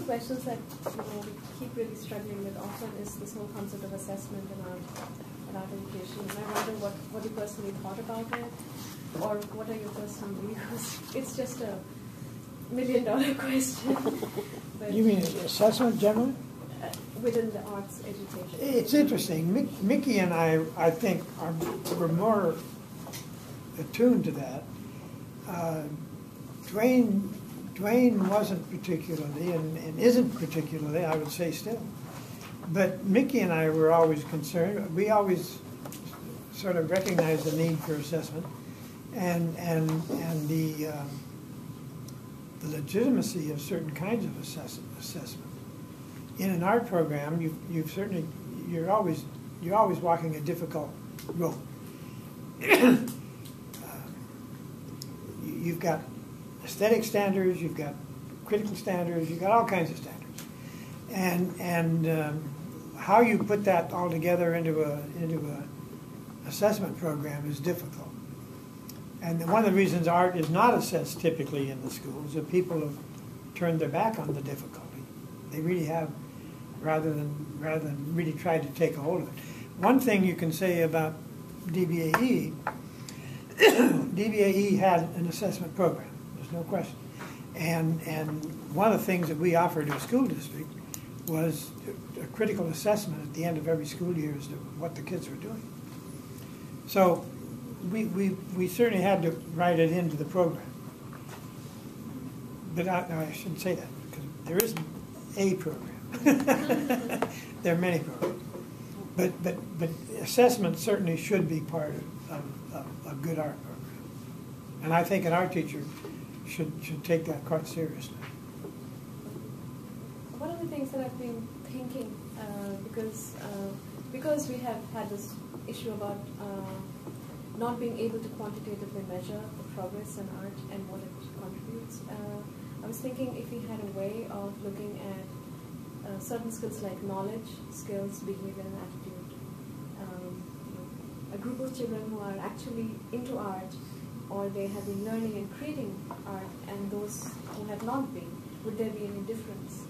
the questions that we keep really struggling with often is this whole concept of assessment in art education. And I wonder what you personally thought about it, or what are your personal views? It's just a $1 million question. But you mean assessment generally? Within the arts education. It's interesting. Mickey and I think, were more attuned to that. Dwayne wasn't particularly, and isn't particularly, I would say still. But Mickey and I were always concerned. We always sort of recognized the need for assessment, and the legitimacy of certain kinds of assessment. In an art program, you're always walking a difficult road. You've got aesthetic standards, you've got critical standards, you've got all kinds of standards, and how you put that all together into a assessment program is difficult. And one of the reasons art is not assessed typically in the schools is that people have turned their back on the difficulty. They really have, rather than really try to take a hold of it. One thing you can say about DBAE, DBAE had an assessment program. There's no question. And one of the things that we offered to a school district was a critical assessment at the end of every school year as to what the kids were doing. So we certainly had to write it into the program. But I shouldn't say that, because there isn't a program. There are many programs. But assessment certainly should be part of a good art program. And I think an art teacher should take that quite seriously. One of the things that I've been thinking, because we have had this issue about not being able to quantitatively measure the progress in art and what it contributes, I was thinking if we had a way of looking at certain skills like knowledge, skills, behavior, and attitude. A group of children who are actually into art, or they have been learning and creating art, and those who have not been, would there be any difference?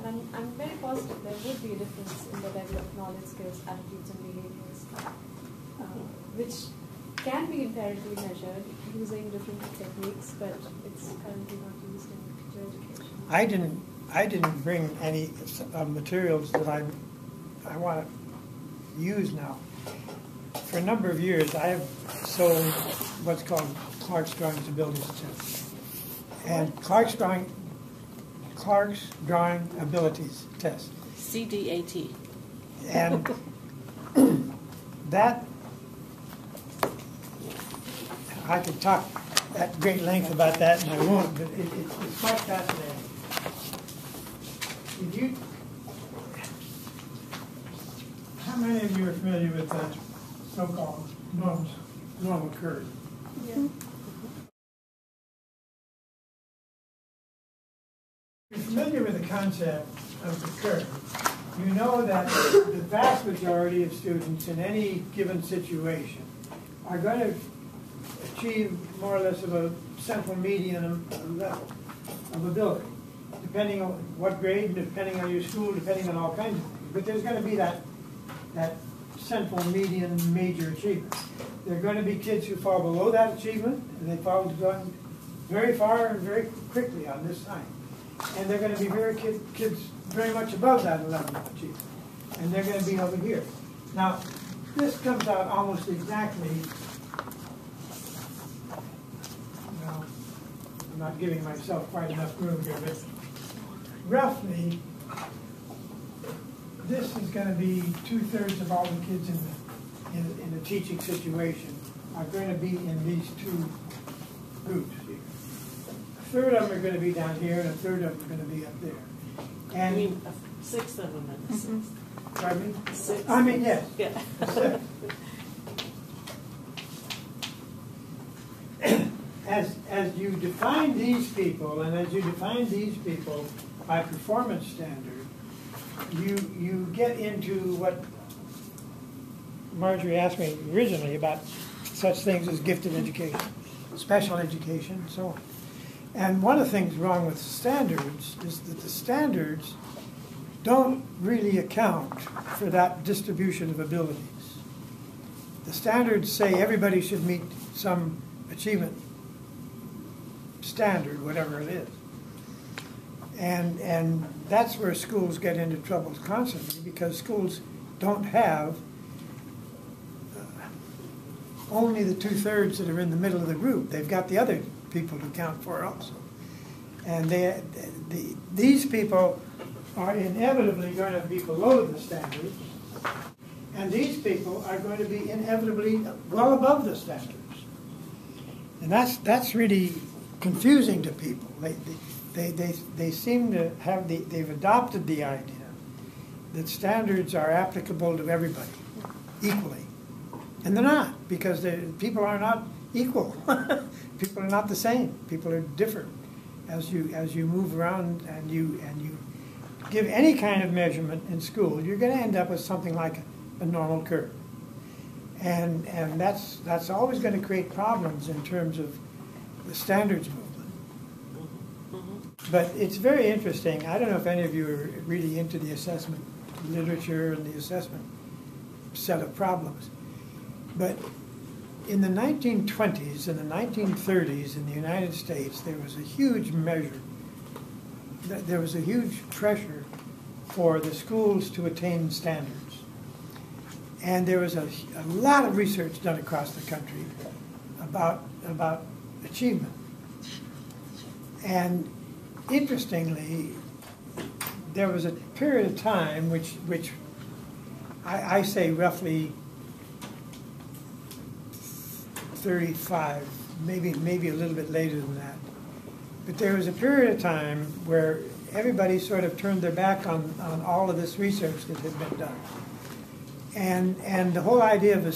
And I'm very positive there would be a difference in the level of knowledge, skills, attitudes, and behaviors, which can be empirically measured using different techniques, but it's currently not used in teacher education. I didn't bring any materials that I want to use now. For a number of years, I have sold what's called Clark's Drawing Abilities Test. And Clark's Drawing Abilities Test. CDAT. And that, I could talk at great length about that, and I won't, but it's quite fascinating. How many of you are familiar with the so-called normal curve? Yeah. If you're familiar with the concept of the curve, you know that the vast majority of students in any given situation are going to achieve more or less of a central median level of ability, depending on what grade, depending on your school, depending on all kinds of things. But there's going to be that central median major achievement. There are going to be kids who fall below that achievement, and they fall down very far and very quickly on this side. And they're going to be kids very much above that level of achievement. And they're going to be over here. Now, this comes out almost exactly, well, I'm not giving myself quite enough room here, but roughly, this is going to be 2/3 of all the kids in the teaching situation are going to be in these two groups here. A third of them are going to be down here, and a third of them are going to be up there. And I mean, a sixth of them and a sixth. Pardon me? Sixth. I mean, yes. Yeah. A sixth. As you define these people, and as you define these people by performance standard, you get into what Marjorie asked me originally about such things as gifted education, special education, and so on. And one of the things wrong with standards is that the standards don't really account for that distribution of abilities. The standards say everybody should meet some achievement standard, whatever it is. And that's where schools get into trouble constantly, because schools don't have only the 2/3 that are in the middle of the group. They've got the other people to count for also. And these people are inevitably going to be below the standards, and these people are going to be inevitably well above the standards. And that's really confusing to people. They seem to have they've adopted the idea that standards are applicable to everybody equally. And they're not, because people are not equal. People are not the same. People are different. As you move around and you give any kind of measurement in school, you're going to end up with something like a normal curve. And that's always going to create problems in terms of the standards movement. But it's very interesting. I don't know if any of you are really into the assessment literature and the assessment set of problems. But in the 1920s and the 1930s in the United States, there was a huge there was a huge pressure for the schools to attain standards. And there was a lot of research done across the country about achievement. And interestingly, there was a period of time which I say roughly 35, maybe a little bit later than that. But there was a period of time where everybody sort of turned their back on all of this research that had been done. And the whole idea of the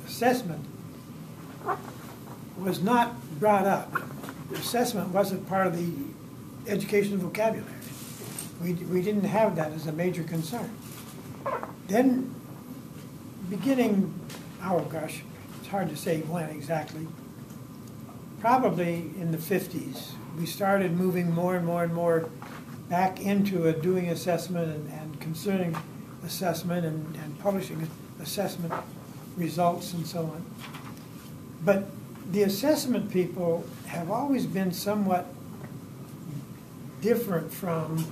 assessment was not brought up. The assessment wasn't part of the education vocabulary. We didn't have that as a major concern. Then, beginning, oh gosh, it's hard to say when exactly, probably in the 50s, we started moving more and more and more back into doing assessment and concerning assessment and publishing assessment results and so on. But the assessment people have always been somewhat different from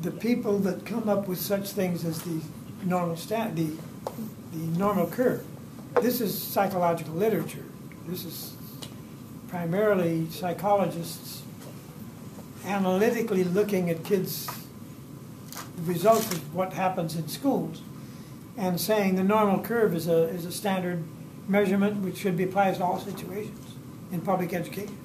the people that come up with such things as the normal the normal curve. This is psychological literature. This is primarily psychologists analytically looking at kids' results of what happens in schools and saying the normal curve is a standard measurement which should be applied to all situations in public education.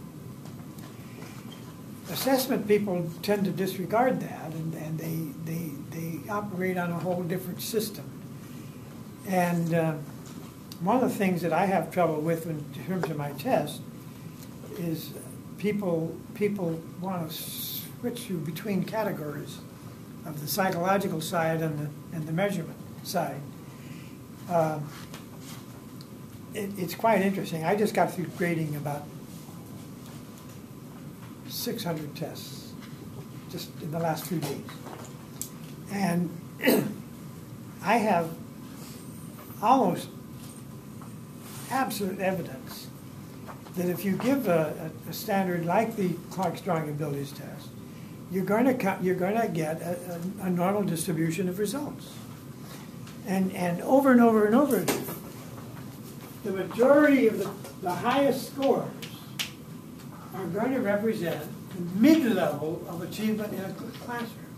Assessment people tend to disregard that, and they operate on a whole different system. And one of the things that I have trouble with in terms of my test is people want to switch you between categories of the psychological side and the measurement side. It's quite interesting. I just got through grading about 600 tests just in the last few days. And I have almost absolute evidence that if you give a standard like the Clark's Drawing Abilities Test, you're going to get a normal distribution of results. And over and over and over again, the majority of the highest scores are going to represent the mid-level of achievement in a classroom.